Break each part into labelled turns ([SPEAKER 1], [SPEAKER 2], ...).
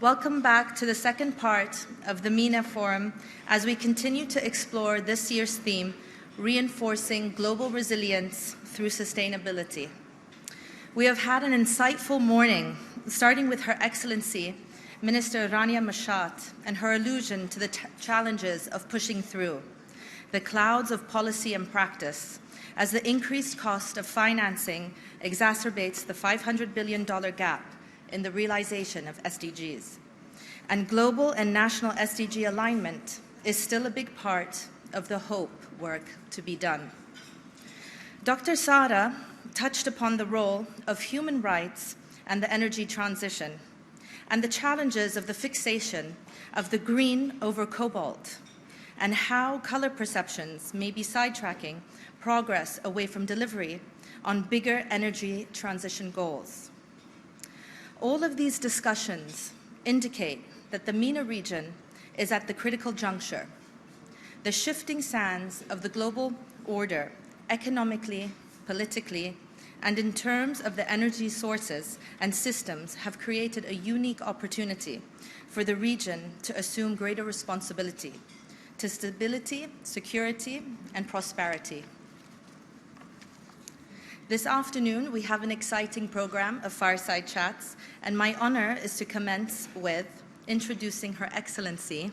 [SPEAKER 1] Welcome back to the second part of the MENA Forum as we continue to explore this year's theme, Reinforcing Global Resilience Through Sustainability. We have had an insightful morning, starting with Her Excellency, Minister Rania Mashat, and her allusion to the challenges of pushing through, the clouds of policy and practice, as the increased cost of financing exacerbates the $500 billion gap in the realization of SDGs. And global and national SDG alignment is still a big part of the hope work to be done. Dr. Sara touched upon the role of human rights and the energy transition, and the challenges of the fixation of the green over cobalt, and how color perceptions may be sidetracking progress away from delivery on bigger energy transition goals. All of these discussions indicate that the MENA region is at the critical juncture. The shifting sands of the global order, economically, politically, and in terms of the energy sources and systems, have created a unique opportunity for the region to assume greater responsibility to stability, security, and prosperity. This afternoon, we have an exciting program of fireside chats, and my honor is to commence with introducing Her Excellency,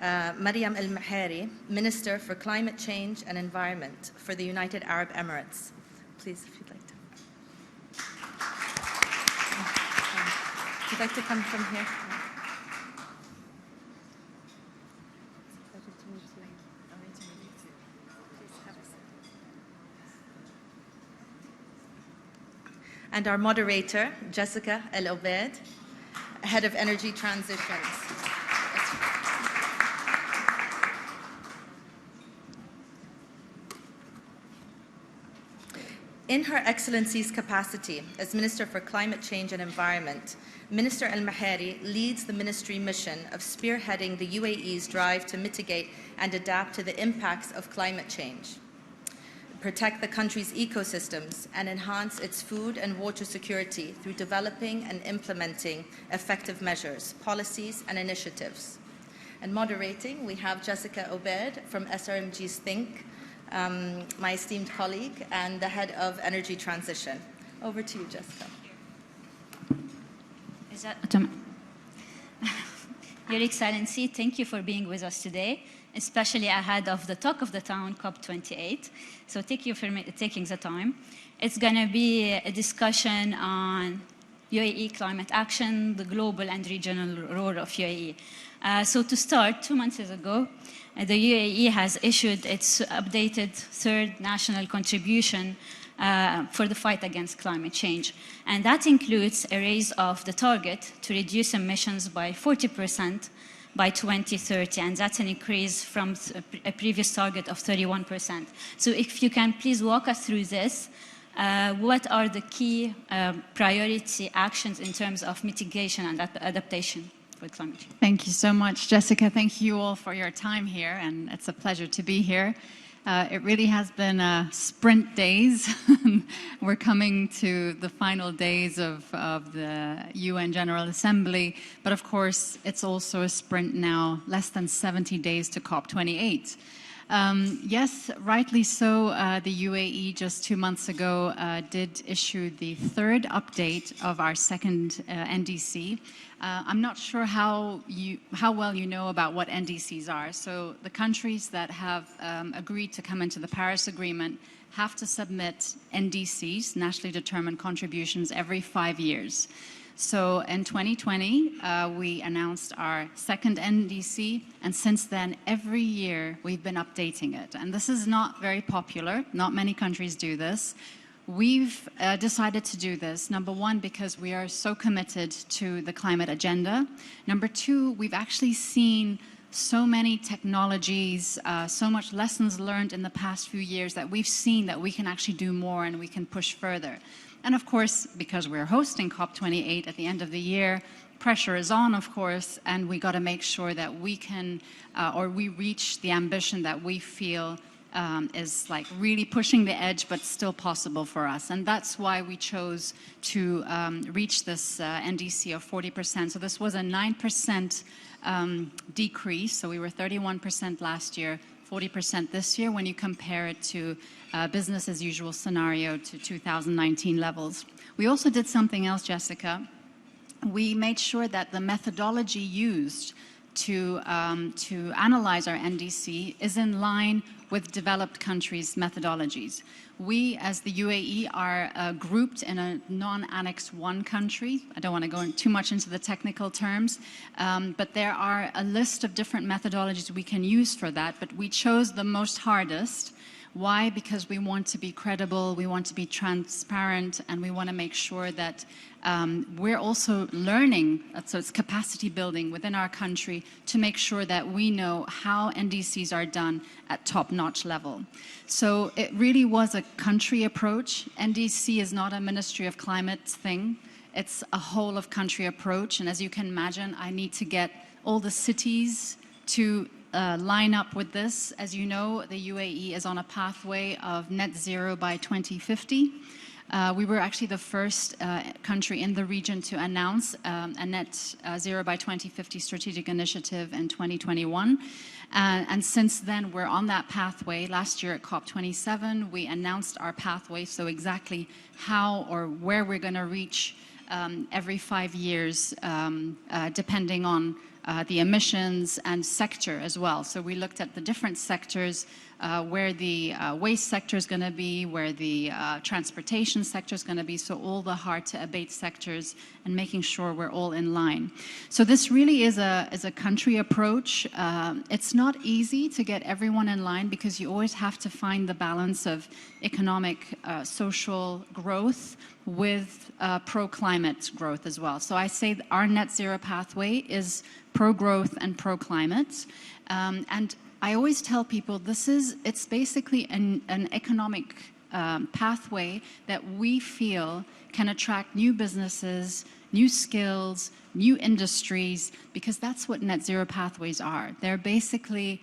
[SPEAKER 1] مريم المهيري, Minister for Climate Change and Environment for the United Arab Emirates. Please, if you'd like to. If you'd like to come from here. And our moderator, Jessica El Obeid, Head of Energy Transitions. In Her Excellency's capacity as Minister for Climate Change and Environment, Minister El-Mahari leads the ministry mission of spearheading the UAE's drive to mitigate and adapt to the impacts of climate change, protect the country's ecosystems, and enhance its food and water security through developing and implementing effective measures, policies, and initiatives. And moderating, we have Jessica Obeid from SRMG's Think, my esteemed colleague and the head of Energy Transition. Over to you, Jessica.
[SPEAKER 2] Is that Your Excellency, thank you for being with us today, especially ahead of the Talk of the Town, COP28. So thank you for taking the time. It's going to be a discussion on UAE Climate Action, the global and regional role of UAE. So to start, 2 months ago, the UAE has issued its updated third national contribution for the fight against climate change. And that includes a raise of the target to reduce emissions by 40% by 2030, and that's an increase from a previous target of 31%. So if you can please walk us through this, what are the key priority actions in terms of mitigation and adaptation with climate change?
[SPEAKER 3] Thank you so much, Jessica. Thank you all for your time here, and it's a pleasure to be here. It really has been sprint days. We're coming to the final days of the UN General Assembly, but of course, it's also a sprint now, less than 70 days to COP28. Yes, rightly so, the UAE just 2 months ago did issue the third update of our second NDC. I'm not sure how well you know about what NDCs are. So the countries that have agreed to come into the Paris Agreement have to submit NDCs, nationally determined contributions, every 5 years. So in 2020, we announced our second NDC, and since then, every year, we've been updating it. And this is not very popular. Not many countries do this. We've decided to do this, number one, because we are so committed to the climate agenda. Number two, we've actually seen so many technologies, so much lessons learned in the past few years that we've seen that we can actually do more and we can push further. And of course, because we're hosting COP28 at the end of the year, pressure is on, of course, and we got to make sure that we can, or we reach the ambition that we feel is like really pushing the edge, but still possible for us. And that's why we chose to reach this NDC of 40%. So this was a 9% decrease. So we were 31% last year, 40% this year when you compare it to business as usual scenario to 2019 levels. We also did something else, Jessica. We made sure that the methodology used to analyze our NDC is in line with developed countries' methodologies. We, as the UAE, are grouped in a non-Annex 1 country. I don't want to go too much into the technical terms, but there are a list of different methodologies we can use for that, but we chose the most hardest. Why? Because we want to be credible, we want to be transparent, and we want to make sure that we're also learning, so it's capacity building within our country to make sure that we know how NDCs are done at top-notch level. So it really was a country approach. NDC is not a Ministry of Climate thing. It's a whole of country approach, and as you can imagine, I need to get all the cities to line up with this. As you know, the UAE is on a pathway of net zero by 2050. We were actually the first country in the region to announce a net zero by 2050 strategic initiative in 2021. And since then, we're on that pathway. Last year at COP27, we announced our pathway, so exactly how or where we're going to reach every 5 years, depending on the emissions and sector as well. So we looked at the different sectors, where the waste sector is going to be, where the transportation sector is going to be, so all the hard to abate sectors, and making sure we're all in line. So this really is a country approach. It's not easy to get everyone in line because you always have to find the balance of economic, social growth with pro-climate growth as well. So I say that our net zero pathway is pro-growth and pro-climate. And I always tell people it's basically an economic pathway that we feel can attract new businesses, new skills, new industries, because that's what net zero pathways are. They're basically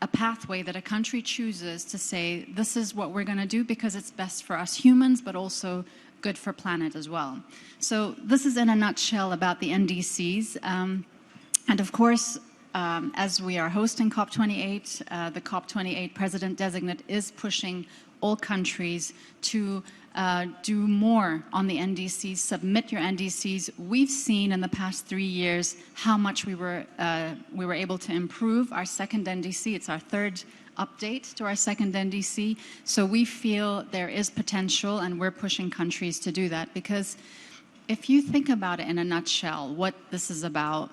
[SPEAKER 3] a pathway that a country chooses to say, this is what we're going to do because it's best for us humans, but also good for planet as well. So this is in a nutshell about the NDCs. And of course, as we are hosting COP28, the COP28 president-designate is pushing all countries to do more on the NDCs, submit your NDCs. We've seen in the past 3 years how much we were able to improve our second NDC. It's our third update to our second NDC. So we feel there is potential, and we're pushing countries to do that, because if you think about it in a nutshell, what this is about,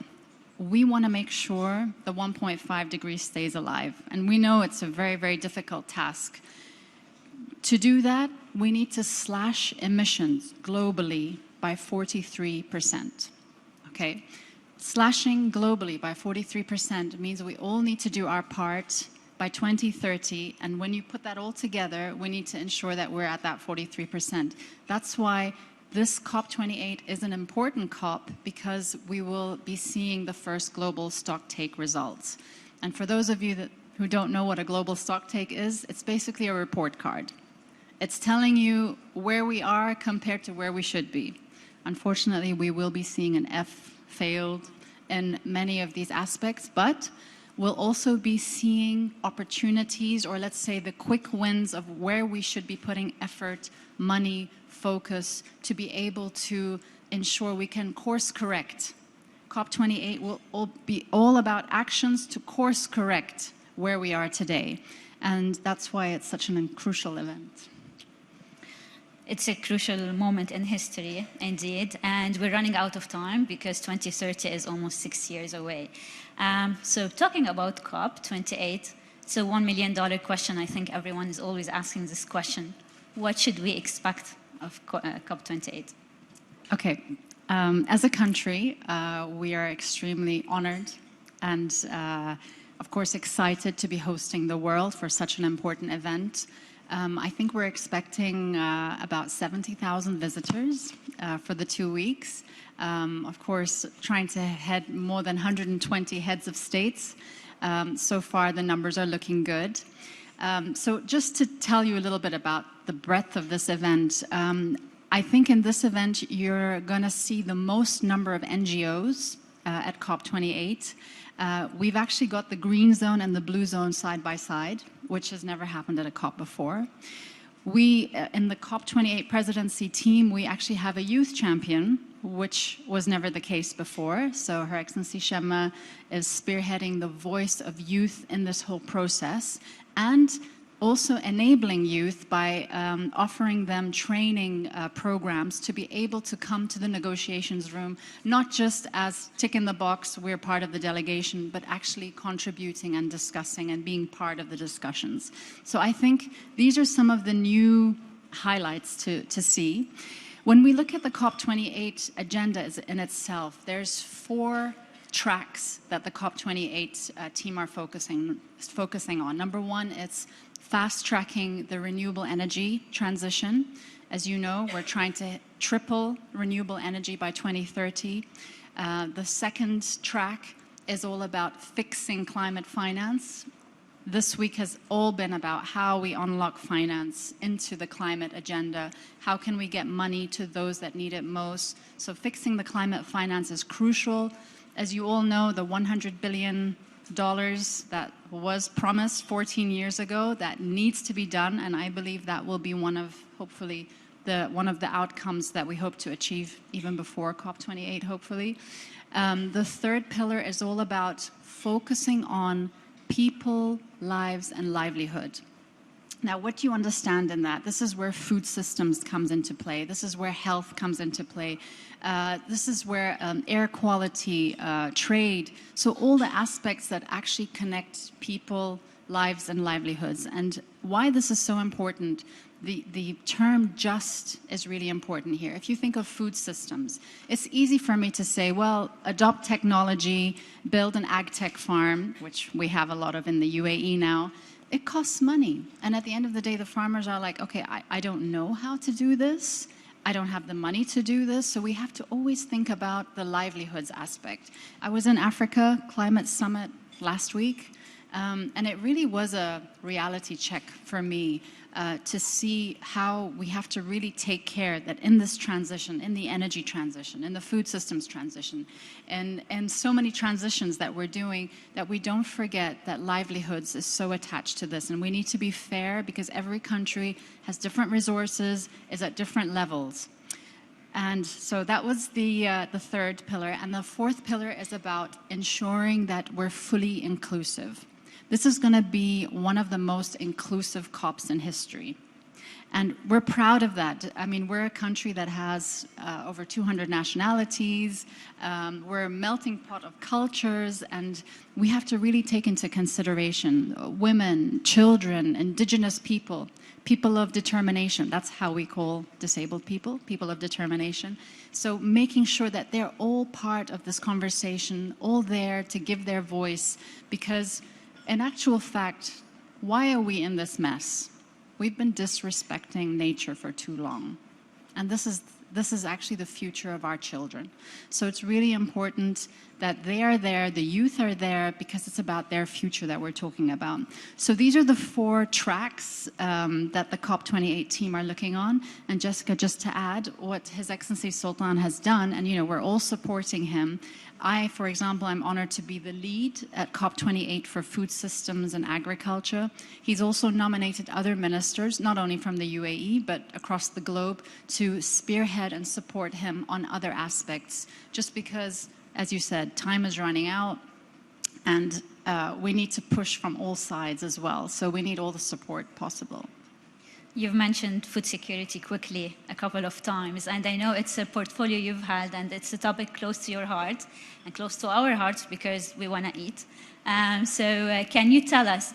[SPEAKER 3] we want to make sure the 1.5 degrees stays alive. And we know it's a very, very difficult task. To do that, we need to slash emissions globally by 43%. Okay? Slashing globally by 43% means we all need to do our part by 2030. And when you put that all together, we need to ensure that we're at that 43%. That's why this COP28 is an important COP, because we will be seeing the first global stocktake results. And for those of you who don't know what a global stocktake is, it's basically a report card. It's telling you where we are compared to where we should be. Unfortunately, we will be seeing an F failed in many of these aspects, but we'll also be seeing opportunities, or let's say the quick wins of where we should be putting effort, money, focus, to be able to ensure we can course correct. COP28 will be all about actions to course correct where we are today. And that's why it's such a crucial event.
[SPEAKER 2] It's a crucial moment in history, indeed, and we're running out of time because 2030 is almost 6 years away. So talking about COP28, it's a $1 million question. I think everyone is always asking this question. What should we expect of COP28?
[SPEAKER 3] Okay, as a country, we are extremely honored and, of course, excited to be hosting the world for such an important event. I think we're expecting about 70,000 visitors for the 2 weeks. Of course, trying to head more than 120 heads of states. So far, the numbers are looking good. So just to tell you a little bit about the breadth of this event, I think in this event you're going to see the most number of NGOs at COP28. We've actually got the green zone and the blue zone side by side, which has never happened at a COP before. We, in the COP28 presidency team, we actually have a youth champion, which was never the case before. So Her Excellency Shemma is spearheading the voice of youth in this whole process, and also enabling youth by offering them training programs to be able to come to the negotiations room, not just as tick in the box, we're part of the delegation, but actually contributing and discussing and being part of the discussions. So I think these are some of the new highlights to see. When we look at the COP28 agenda in itself, there's 4 tracks that the COP28 team are focusing on. Number 1, it's fast-tracking the renewable energy transition. As you know, we're trying to triple renewable energy by 2030. The second track is all about fixing climate finance. This week has all been about how we unlock finance into the climate agenda. How can we get money to those that need it most? So fixing the climate finance is crucial. As you all know, the $100 billion that was promised 14 years ago, that needs to be done, and I believe that will be one of, hopefully, one of the outcomes that we hope to achieve even before COP28, hopefully. The third pillar is all about focusing on people, lives, and livelihood. Now, what do you understand in that? This is where food systems comes into play. This is where health comes into play. This is where air quality, trade, so all the aspects that actually connect people, lives, and livelihoods. And why this is so important, the term just is really important here. If you think of food systems, it's easy for me to say, well, adopt technology, build an ag tech farm, which we have a lot of in the UAE now. It costs money. And at the end of the day, the farmers are like, okay, I don't know how to do this. I don't have the money to do this. So we have to always think about the livelihoods aspect. I was in Africa Climate Summit last week, and it really was a reality check for me to see how we have to really take care that in this transition, in the energy transition, in the food systems transition, and so many transitions that we're doing, that we don't forget that livelihoods is so attached to this. And we need to be fair because every country has different resources, is at different levels. And so that was the third pillar. And the fourth pillar is about ensuring that we're fully inclusive. This is going to be one of the most inclusive COPs in history. And we're proud of that. I mean, we're a country that has over 200 nationalities. We're a melting pot of cultures, and we have to really take into consideration women, children, indigenous people, people of determination. That's how we call disabled people, people of determination. So making sure that they're all part of this conversation, all there to give their voice, because in actual fact, why are we in this mess? We've been disrespecting nature for too long. And this is actually the future of our children. So it's really important that they are there, the youth are there, because it's about their future that we're talking about. So these are the 4 tracks that the COP28 team are looking on. And Jessica, just to add what His Excellency Sultan has done, and we're all supporting him. I, for example, I'm honored to be the lead at COP28 for food systems and agriculture. He's also nominated other ministers, not only from the UAE, but across the globe, to spearhead and support him on other aspects, just because, as you said, time is running out, and we need to push from all sides as well. So we need all the support possible.
[SPEAKER 2] You've mentioned food security quickly a couple of times, and I know it's a portfolio you've had, and it's a topic close to your heart and close to our hearts because we want to eat. So can you tell us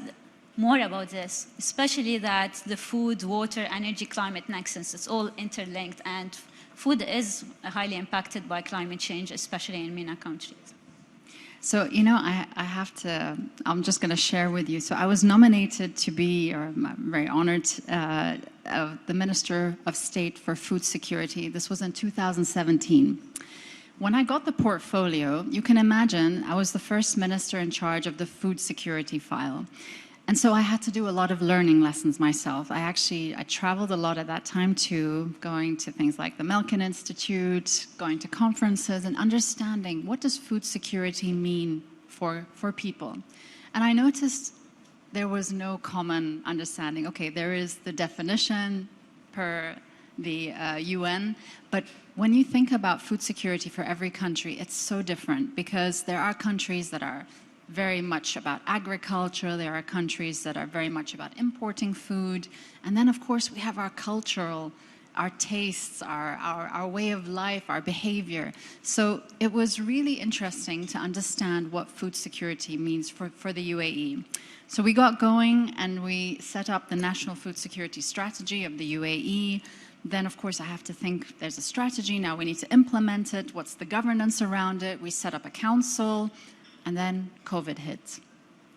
[SPEAKER 2] more about this, especially that the food, water, energy, climate nexus, it's all interlinked, and food is highly impacted by climate change, especially in MENA countries.
[SPEAKER 3] So, I'm just going to share with you. So I was nominated to be, or I'm very honored, the Minister of State for Food Security. This was in 2017. When I got the portfolio, you can imagine I was the first minister in charge of the food security file. And so I had to do a lot of learning lessons myself. I traveled a lot at that time too, going to things like the Milken Institute, going to conferences and understanding what does food security mean for people. And I noticed there was no common understanding. Okay, there is the definition per the UN, but when you think about food security for every country, it's so different because there are countries that are very much about agriculture, there are countries that are very much about importing food, and then of course we have our cultural, our tastes, our way of life, our behavior. So it was really interesting to understand what food security means for the UAE. So we got going and we set up the National Food Security Strategy of the UAE. Then, of course, I have to think there's a strategy. Now we need to implement it. What's the governance around it? We set up a council, and then COVID hit.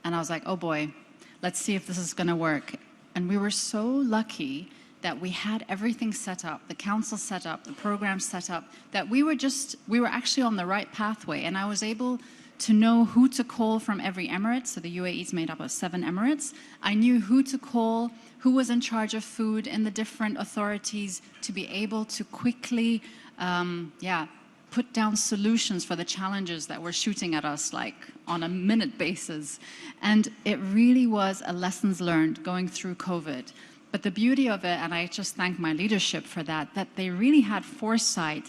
[SPEAKER 3] And I was like, oh boy, let's see if this is going to work. And we were so lucky that we had everything set up, the council set up, the program set up, that we were actually on the right pathway. And I was able to know who to call from every emirate. So the UAE is made up of 7 emirates. I knew who to call, who was in charge of food in the different authorities to be able to quickly, put down solutions for the challenges that were shooting at us like on a minute basis. And it really was a lessons learned going through COVID. But the beauty of it, and I just thank my leadership for that they really had foresight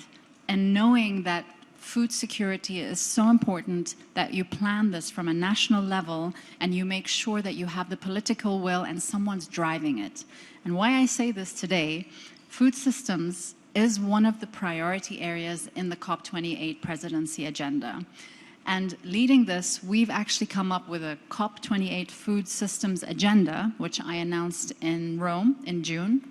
[SPEAKER 3] and knowing that food security is so important that you plan this from a national level and you make sure that you have the political will and someone's driving it. And why I say this today, food systems is one of the priority areas in the COP28 presidency agenda. And leading this, we've actually come up with a COP28 food systems agenda, which I announced in Rome in June.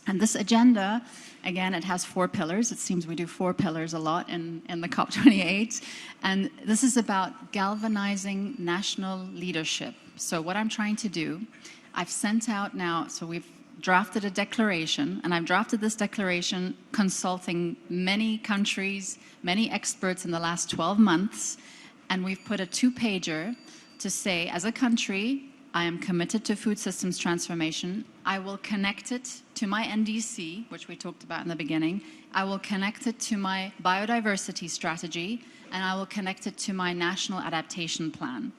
[SPEAKER 3] And this agenda, again, it has 4 pillars. It seems we do 4 pillars a lot in the COP28. And this is about galvanizing national leadership. So what I'm trying to do, I've sent out now, so we've drafted a declaration, and I've drafted this declaration consulting many countries, many experts in the last 12 months, and we've put a 2-pager to say, as a country, I am committed to food systems transformation. I will connect it to my NDC, which we talked about in the beginning. I will connect it to my biodiversity strategy, and I will connect it to my national adaptation plan.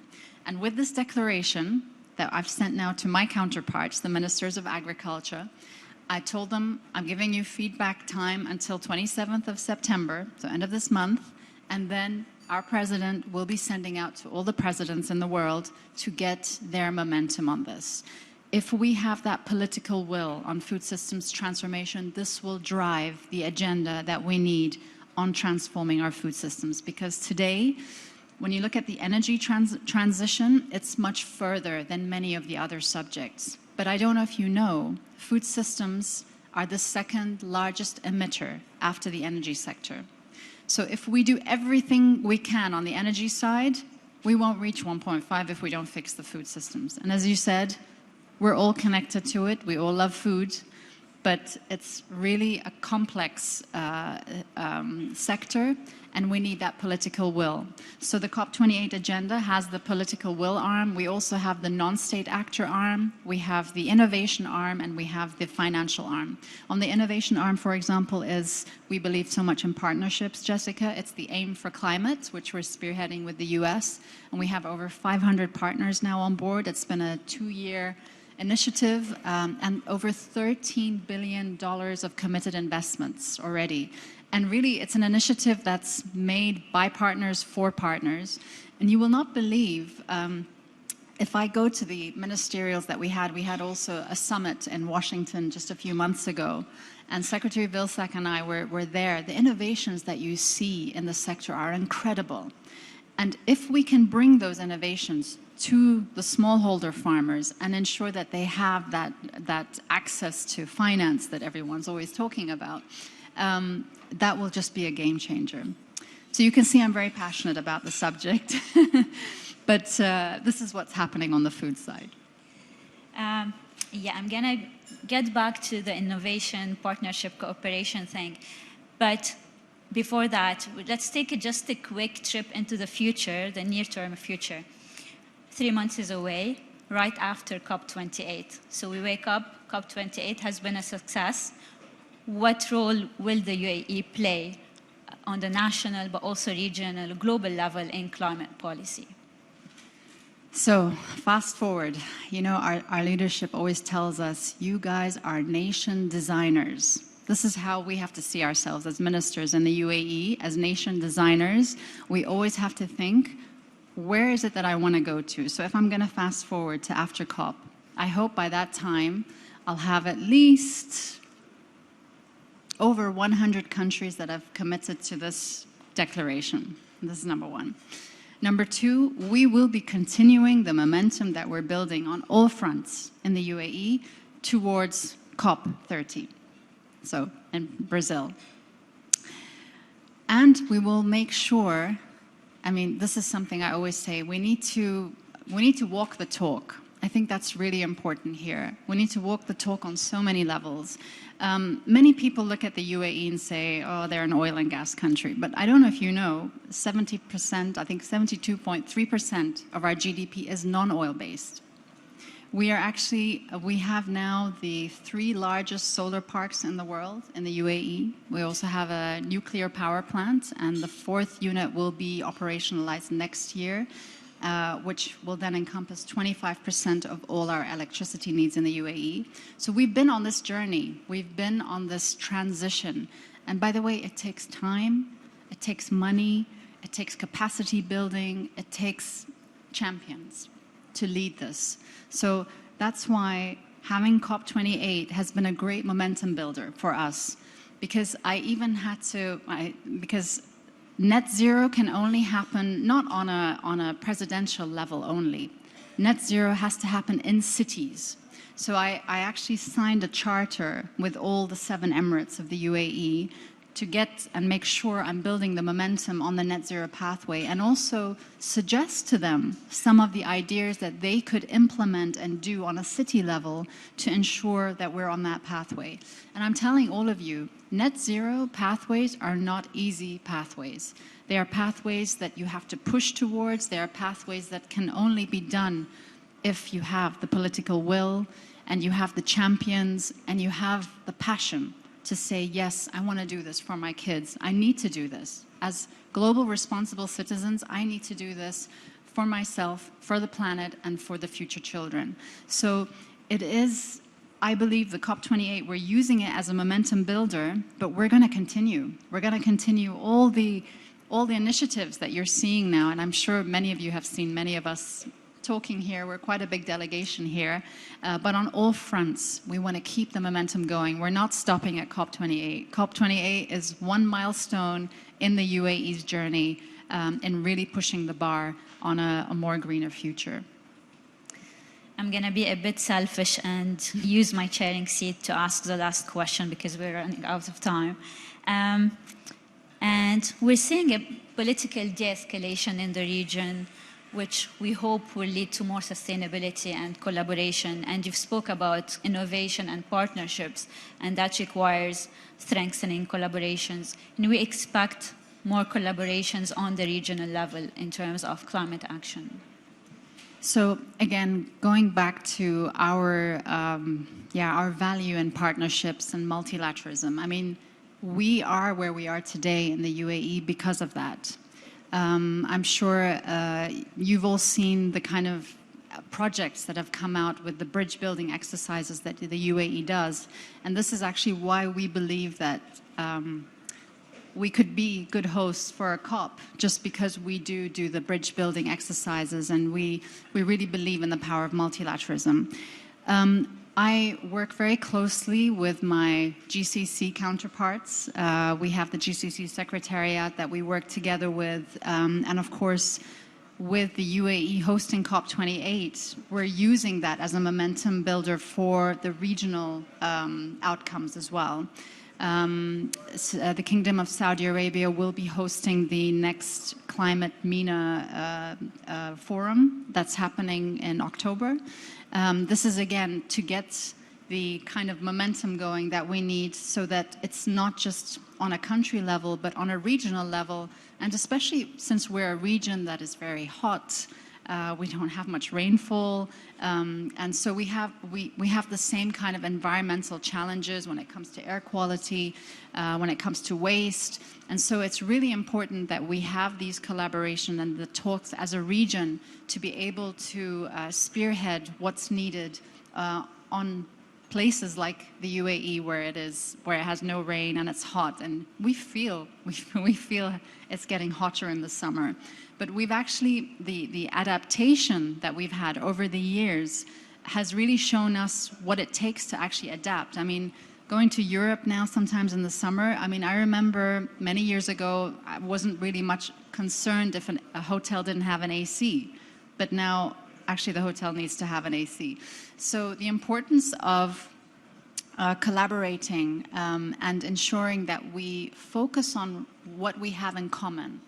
[SPEAKER 3] And with this declaration that I've sent now to my counterparts, the ministers of agriculture, I told them I'm giving you feedback time until 27th of September, so end of this month, and then our president will be sending out to all the presidents in the world to get their momentum on this. If we have that political will on food systems transformation, this will drive the agenda that we need on transforming our food systems. Because today, when you look at the energy transition, it's much further than many of the other subjects. But I don't know if you know, food systems are the 2nd largest emitter after the energy sector. So if we do everything we can on the energy side, we won't reach 1.5 if we don't fix the food systems. And as you said, we're all connected to it. We all love food, but it's really a complex sector, and we need that political will. So the COP28 agenda has the political will arm. We also have the non-state actor arm. We have the innovation arm, and we have the financial arm. On the innovation arm, for example, we believe so much in partnerships, Jessica. It's the Aim for Climate, which we're spearheading with the US, and we have over 500 partners now on board. It's been a 2-year initiative and over $13 billion of committed investments already. And really, it's an initiative that's made by partners for partners. And you will not believe, if I go to the ministerials that we had also a summit in Washington just a few months ago. And Secretary Vilsack and I were there. The innovations that you see in the sector are incredible. And if we can bring those innovations to the smallholder farmers and ensure that they have that access to finance that everyone's always talking about, that will just be a game changer. So you can see I'm very passionate about the subject, but this is what's happening on the food side.
[SPEAKER 2] Yeah, I'm gonna get back to the innovation, partnership, cooperation thing, but before that, let's take just a quick trip into the future, the near-term future. 3 months is away. right after COP28. So we wake up, COP28 has been a success. What role will the UAE play on the national, but also regional, global level in climate policy?
[SPEAKER 3] So fast forward, you know, our leadership always tells us, you guys are nation designers. This is how we have to see ourselves as ministers in the UAE, as nation designers. We always have to think, where is it that I want to go to? So if I'm going to fast forward to after COP, I hope by that time I'll have at least over 100 countries that have committed to this declaration. This is number one. Number two, we will be continuing the momentum that we're building on all fronts in the UAE towards COP30, so in Brazil. And we will make sure, I mean, this is something I always say, we need to walk the talk. I think that's really important here. We need to walk the talk on so many levels. Many people look at the UAE and say, oh, they're an oil and gas country. But I don't know if you know, 70%, I think 72.3% of our GDP is non-oil based. We have now the 3 largest solar parks in the world in the UAE. We also have a nuclear power plant, and the 4th unit will be operationalized next year, which will then encompass 25% of all our electricity needs in the UAE. So we've been on this journey. We've been on this transition. And by the way, it takes time, it takes money, it takes capacity building, it takes champions to lead this. So that's why having COP28 has been a great momentum builder for us, because because net zero can only happen not on a presidential level only. Net zero has to happen in cities. So I actually signed a charter with all the 7 emirates of the UAE to get and make sure I'm building the momentum on the net zero pathway, and also suggest to them some of the ideas that they could implement and do on a city level to ensure that we're on that pathway. And I'm telling all of you, net zero pathways are not easy pathways. They are pathways that you have to push towards. They are pathways that can only be done if you have the political will, and you have the champions, and you have the passion to say, yes, I want to do this for my kids. I need to do this. As global responsible citizens, I need to do this for myself, for the planet, and for the future children. So it is, I believe, the COP28, we're using it as a momentum builder, but we're going to continue. We're going to continue all the initiatives that you're seeing now, and I'm sure many of you have seen many of us talking here. We're quite a big delegation here, but on all fronts, we want to keep the momentum going. We're not stopping at COP28. COP28 is one milestone in the UAE's journey in really pushing the bar on a more greener future.
[SPEAKER 2] I'm going to be a bit selfish and use my chairing seat to ask the last question because we're running out of time. And we're seeing a political de-escalation in the region, which we hope will lead to more sustainability and collaboration. And you've spoke about innovation and partnerships, and that requires strengthening collaborations. And we expect more collaborations on the regional level in terms of climate action.
[SPEAKER 3] So again, going back to our value in partnerships and multilateralism, I mean, we are where we are today in the UAE because of that. I'm sure you've all seen the kind of projects that have come out with the bridge building exercises that the UAE does. And this is actually why we believe that we could be good hosts for a COP, just because we do the bridge building exercises, and we really believe in the power of multilateralism. I work very closely with my GCC counterparts. We have the GCC Secretariat that we work together with, and of course, with the UAE hosting COP28, we're using that as a momentum builder for the regional outcomes as well. The Kingdom of Saudi Arabia will be hosting the next Climate MENA forum that's happening in October. This is, again, to get the kind of momentum going that we need so that it's not just on a country level, but on a regional level. And especially since we're a region that is very hot, We don't have much rainfall. And so we have the same kind of environmental challenges when it comes to air quality, when it comes to waste. And so it's really important that we have these collaboration and the talks as a region to be able to spearhead what's needed on places like the UAE where it has no rain and it's hot, and we feel it's getting hotter in the summer. But we've actually, the adaptation that we've had over the years has really shown us what it takes to actually adapt. I mean, going to Europe now sometimes in the summer, I mean, I remember many years ago, I wasn't really much concerned if a hotel didn't have an AC, but now actually the hotel needs to have an AC. So the importance of collaborating and ensuring that we focus on what we have in common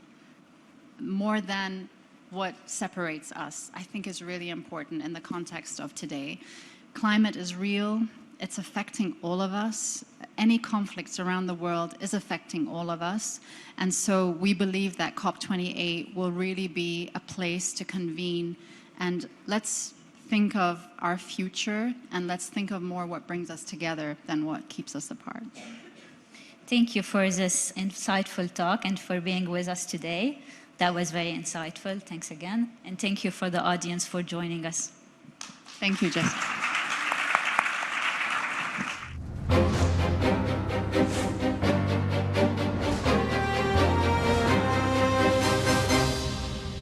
[SPEAKER 3] more than what separates us, I think is really important in the context of today. Climate is real. It's affecting all of us. Any conflicts around the world is affecting all of us. And so we believe that COP28 will really be a place to convene, and let's think of our future, and let's think of more what brings us together than what keeps us apart.
[SPEAKER 2] Thank you for this insightful talk and for being with us today. That was very insightful. Thanks again. And thank you for the audience for joining us.
[SPEAKER 3] Thank you, Jessica.